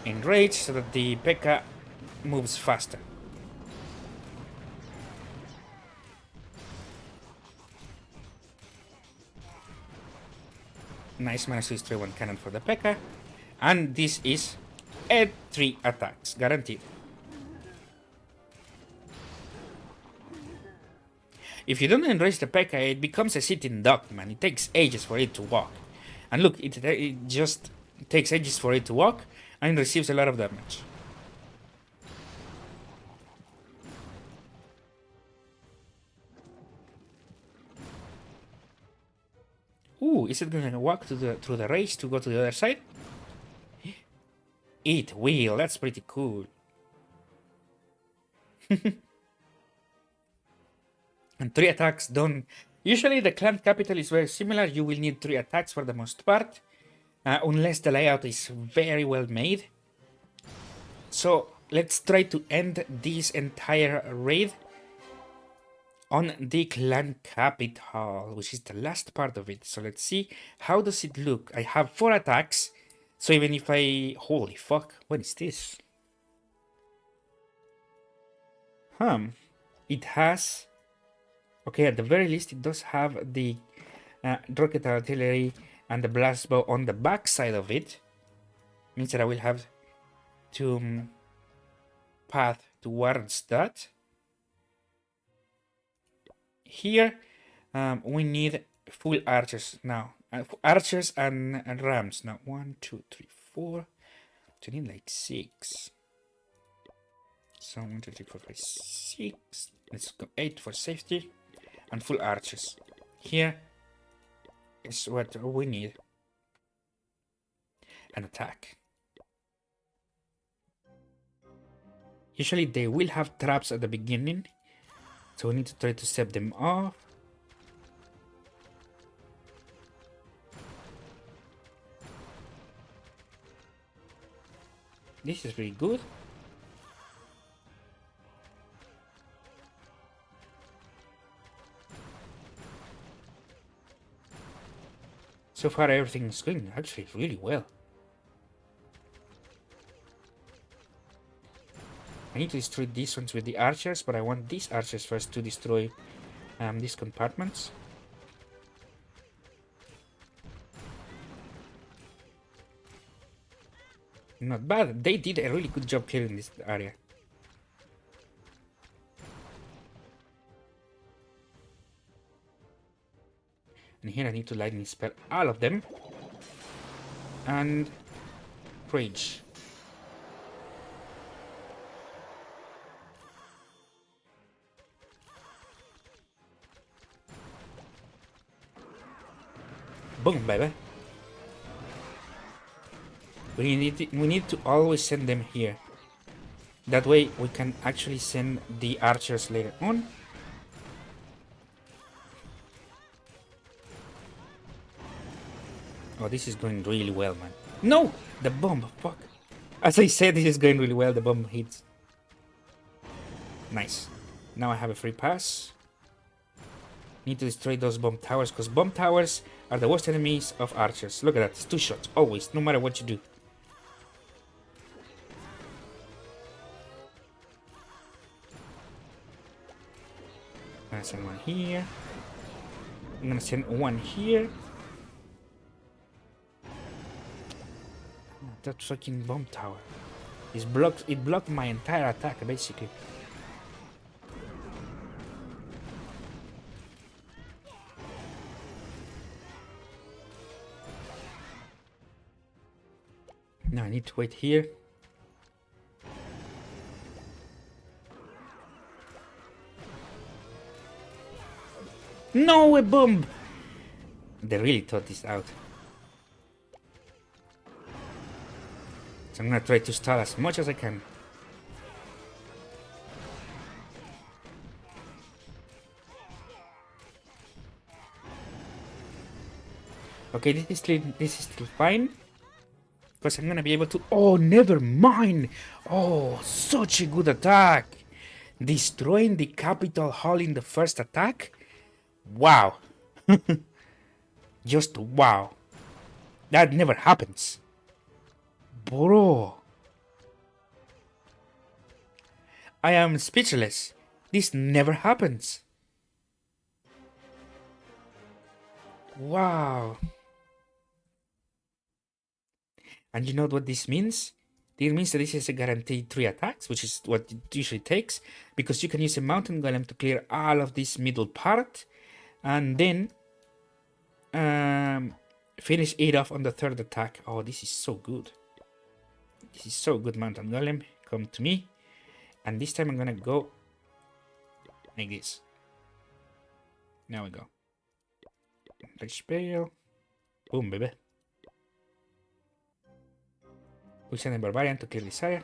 [SPEAKER 1] enraged so that the P.E.K.K.A. moves faster. Nice, managed to destroy one cannon for the P.E.K.K.A. And this is 3 attacks, guaranteed. If you don't enrage the P.E.K.K.A, it becomes a sitting duck, man. It takes ages for it to walk. And look, it just takes ages for it to walk, and it receives a lot of damage. Ooh, is it gonna walk through the race to go to the other side? It will, that's pretty cool. And 3 attacks done. Usually the clan capital is very similar. You will need 3 attacks for the most part, unless the layout is very well made. So let's try to end this entire raid on the clan capital, which is the last part of it. So let's see, how does it look? I have 4 attacks, so even if I... Holy fuck, what is this? It has... Okay, at the very least, it does have the rocket artillery and the blast bow on the back side of it. Means that I will have to path towards that. Here, we need full archers now. Archers and rams. Now, 1, 2, 3, 4. So I need like 6. So 1, 2, 3, 4, 5, 6. Let's go 8 for safety. And full archers. Here is what we need. An attack. Usually they will have traps at the beginning, so we need to try to set them off. This is very good. So far everything is going actually really well. I need to destroy these ones with the archers, but I want these archers first to destroy these compartments. Not bad. They did a really good job clearing this area. And here I need to lightning spell all of them. And rage. Boom, baby. We need to always send them here. That way we can actually send the archers later on. Oh, this is going really well, man. No! The bomb, fuck. As I said, this is going really well. The bomb hits. Nice. Now I have a free pass. Need to destroy those bomb towers, because bomb towers are the worst enemies of archers. Look at that, it's 2 shots, always, no matter what you do. I'm gonna send one here. I'm gonna send one here. That fucking bomb tower. It blocked my entire attack, basically. Now I need to wait here. No, a bomb! They really thought this out. So I'm gonna try to stall as much as I can. Okay, this is still fine. Because I'm gonna be able to... Oh, never mind! Oh, such a good attack! Destroying the Capitol Hall in the first attack? Wow! Just wow! That never happens! Bro! I am speechless! This never happens! Wow! And you know what this means? This means that this is a guaranteed 3 attacks, which is what it usually takes, because you can use a mountain golem to clear all of this middle part, and then finish it off on the 3rd attack. Oh, this is so good. This is so good, mountain golem. Come to me. And this time I'm gonna go like this. Now we go. Rich Bale. Boom, baby. We send a barbarian to clear this area.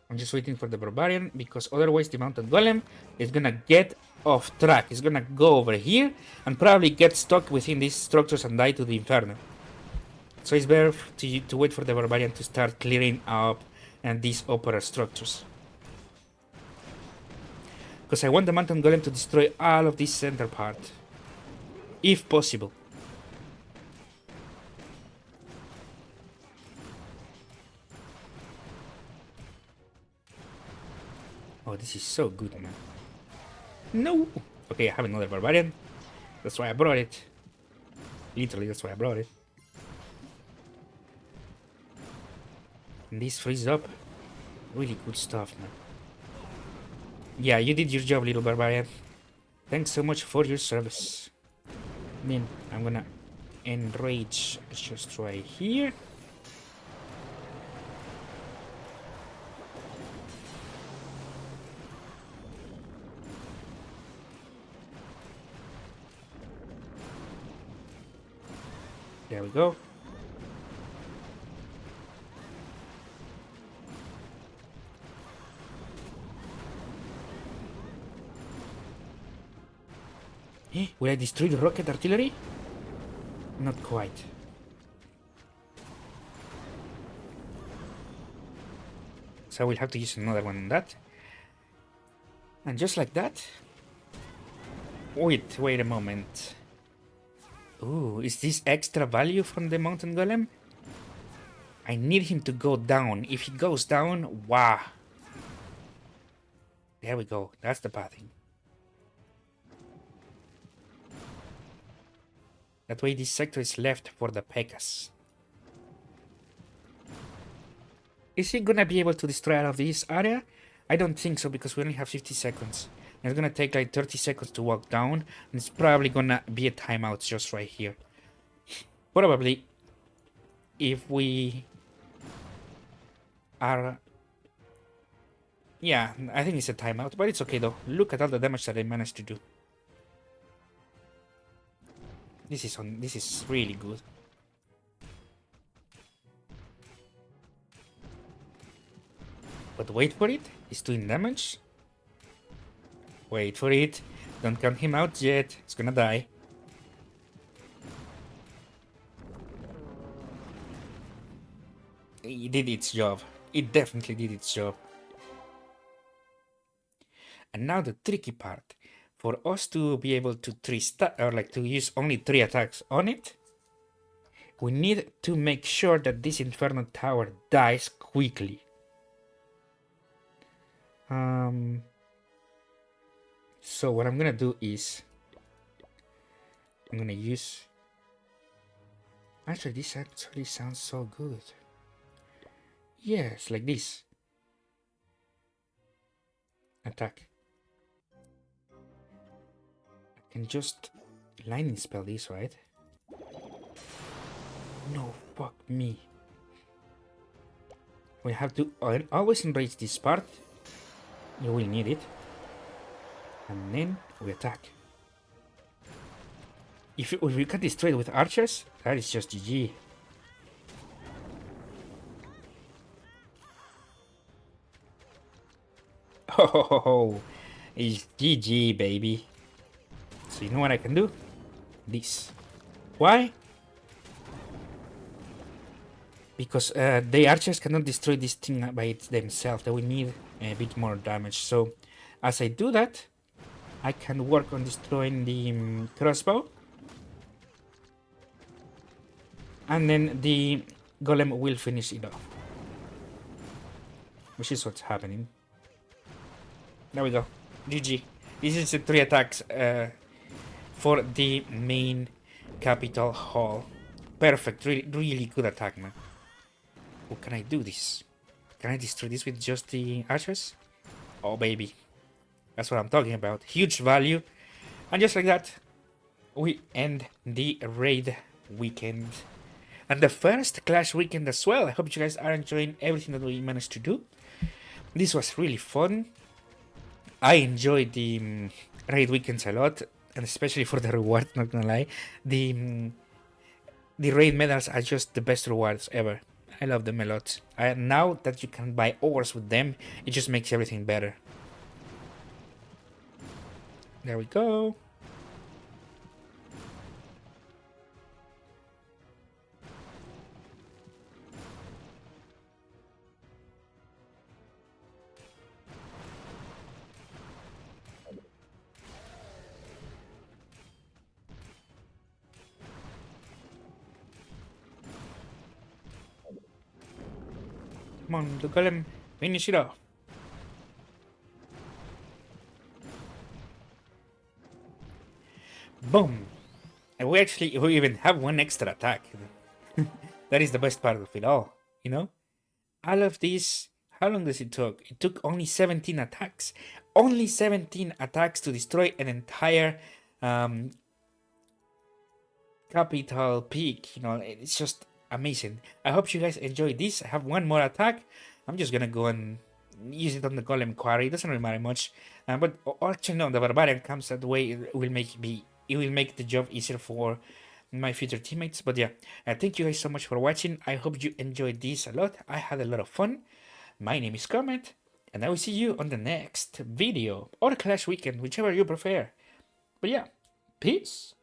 [SPEAKER 1] I'm just waiting for the barbarian because otherwise the mountain golem is gonna get off track. It's gonna go over here and probably get stuck within these structures and die to the inferno. So it's better to wait for the barbarian to start clearing up and these upper structures. Because I want the mountain golem to destroy all of this center part, if possible. Oh, this is so good, man. No! Okay, I have another barbarian. That's why I brought it. Literally, that's why I brought it. And this frees up. Really good stuff, man. Yeah, you did your job, little barbarian. Thanks so much for your service. Then I'm gonna enrage just right here. There we go. Will I destroy the rocket artillery? Not quite. So we'll have to use another one on that. And just like that... Wait a moment. Ooh, is this extra value from the mountain golem? I need him to go down. If he goes down, wow. There we go. That's the pathing. That way this sector is left for the P.E.K.K.A.s. Is he gonna be able to destroy all of this area? I don't think so because we only have 50 seconds. And it's gonna take like 30 seconds to walk down. And it's probably gonna be a timeout just right here. Probably if we are... Yeah, I think it's a timeout, but it's okay though. Look at all the damage that I managed to do. This is really good. But wait for it, he's doing damage. Wait for it. Don't count him out yet. He's gonna die. It did its job. It definitely did its job. And now the tricky part. For us to be able to to use only 3 attacks on it, we need to make sure that this Inferno Tower dies quickly. So what I'm gonna do is I'm gonna use. Actually, this actually sounds so good. Yes, like this. Attack. I can just lightning spell this, right? No, fuck me. We have to always enrage this part. You will need it. And then we attack. If we can destroy it with archers, that is just GG. Oh, it's GG, baby. So you know what I can do? This. Why? Because the archers cannot destroy this thing by themselves. They will need a bit more damage. So as I do that, I can work on destroying the crossbow. And then the golem will finish it off. Which is what's happening. There we go. GG. This is the 3 attacks for the main capital hall. Perfect. Really, really good attack, man. Oh, can I do this? Can I destroy this with just the archers? Oh, baby. That's what I'm talking about. Huge value. And just like that, we end the raid weekend. And the first Clash weekend as well. I hope you guys are enjoying everything that we managed to do. This was really fun. I enjoyed the raid weekends a lot. And especially for the reward, not gonna lie. The raid medals are just the best rewards ever. I love them a lot. Now that you can buy ores with them, it just makes everything better. There we go. Come on, the golem, finish it off. Boom! And we even have one extra attack. That is the best part of it all, you know? All of this, how long does it took? It took only 17 attacks. Only 17 attacks to destroy an entire capital peak, you know? It's just amazing. I hope you guys enjoyed this. I have one more attack. I'm just gonna go and use it on the golem quarry. It doesn't really matter much. But actually, no, the barbarian comes that way. It will make the job easier for my future teammates. But yeah, thank you guys so much for watching. I hope you enjoyed this a lot. I had a lot of fun. My name is Comet, and I will see you on the next video or Clash Weekend, whichever you prefer. But yeah, peace.